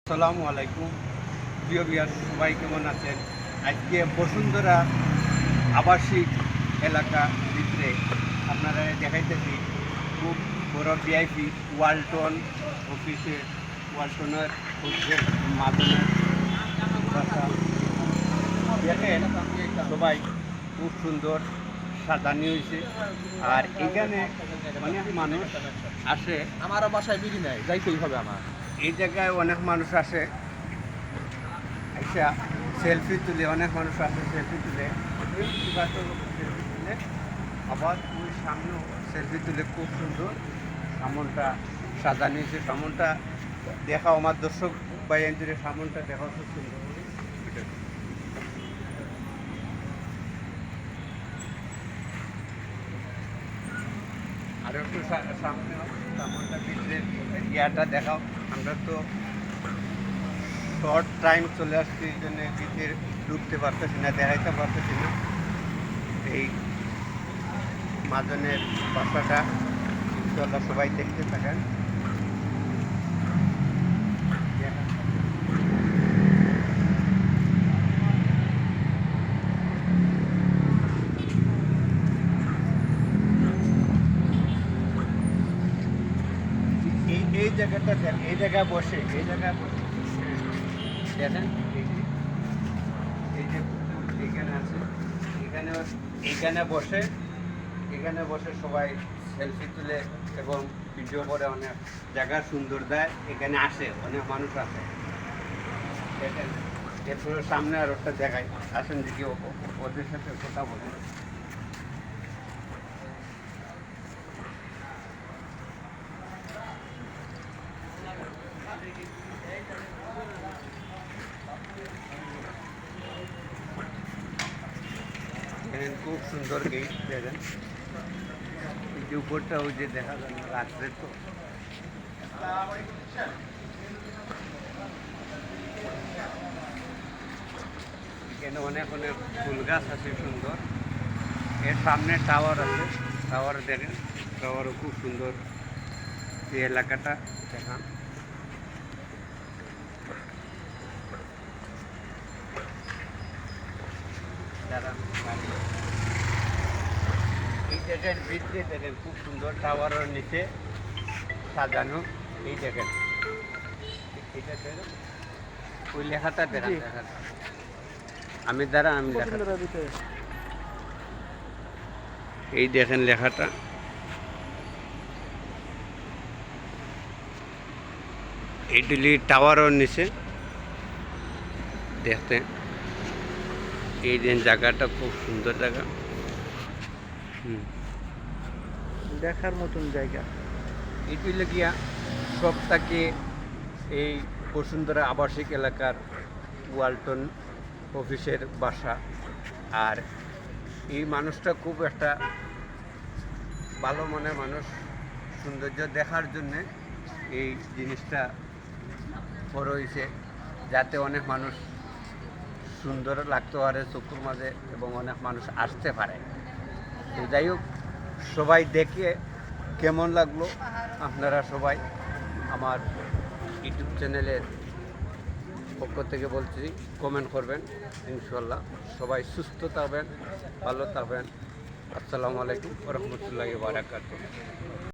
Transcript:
আসসালামু আলাইকুম প্রিয় ভিউয়ার, সবাই কেমন আছেন? আজকে বসুন্ধরা আবাসিক এলাকা ভিতরে আপনারা দেখাইতেছি খুব বড় ভিআইপি ওয়ালটন অফিসে, ওয়ালটনের অফিসের মাধ্যমে দেখেন সবাই খুব সুন্দর সাজানি হয়েছে। আর এখানে অনেক মানুষ আসে। আমার বাসায় বিড়ি নাই, যাইতেই হবে আমার। এই জায়গায় অনেক মানুষ আসে, আচ্ছা সেলফি তুলে, অনেক মানুষ আসে সেলফি তুলে, সেলফি তুলে আবার ওই সামনেও সেলফি তুলে। খুব সুন্দর সামনটা সাজানো হয়েছে। সামনটা দেখাও আমার দর্শক ভাই এনজুরে, সামনটা দেখাও খুব সুন্দর। আর একটু সামনে সামনটা ভিতরে ইয়াটা দেখাও। আমরা তো শর্ট টাইম চলে আসছি, এই জন্য ভিতরে ঢুকতে পারতেছি না, দেখাইতে পারতেছি না। এই মাজনের বাসাটা ইনশাল্লাহ সবাই দেখতে থাকেন। এই জায়গাটা দেখ, এই জায়গায় বসে, এই জায়গায় বসে দেখেন, এই যে এইখানে আছে, এখানে এখানে বসে সবাই সেলফি তুলে এবং ভিডিও করে। অনেক জায়গা সুন্দর দেয়, এখানে আসে অনেক মানুষ আসে। দেখেন এরপরে সামনে আর ওটা দেখায়, আসেন দেখি ওদের সাথে কথা বলি। খুব সুন্দর গেট দেখেন, এই যে উপরটা ওই যে দেখা যায় না রাত্রে, তো এখানে অনেক অনেক ফুল গাছ আছে সুন্দর। এর সামনে টাওয়ার আছে, টাওয়ার দেখেন, টাওয়ারও খুব সুন্দর। এই এলাকাটা দেখান। এই জায়গার ভিতরে দেখেন খুব সুন্দর, টাওয়ারের নিচে সাজানো। এই দেখেন এটা দেখেন, ওই লেখাটা দেখেন, আমি দেখান। এই দেখেন লেখাটা, এইগুলি টাওয়ারের নিচে দেখতে। এই জায়গাটা খুব সুন্দর জায়গা, দেখার মতন জায়গা। এটি লাগিয়া সবটাকে এই বসুন্ধরা আবাসিক এলাকার ওয়ালটন অফিসের বাসা। আর এই মানুষটা খুব একটা ভালো মনের মানুষ, সৌন্দর্য দেখার জন্যে এই জিনিসটা বড় হয়েছে, যাতে অনেক মানুষ সুন্দর লাগতে পারে চোখের মাঝে এবং অনেক মানুষ আসতে পারে। তো যাই হোক, সবাই দেখে কেমন লাগলো আপনারা সবাই আমার ইউটিউব চ্যানেলের পক্ষ থেকে বলছি, কমেন্ট করবেন ইনশাল্লাহ। সবাই সুস্থ থাকবেন, ভালো থাকবেন। আসসালামু আলাইকুম ওয়া রাহমাতুল্লাহি ওয়া বারাকাতুহু।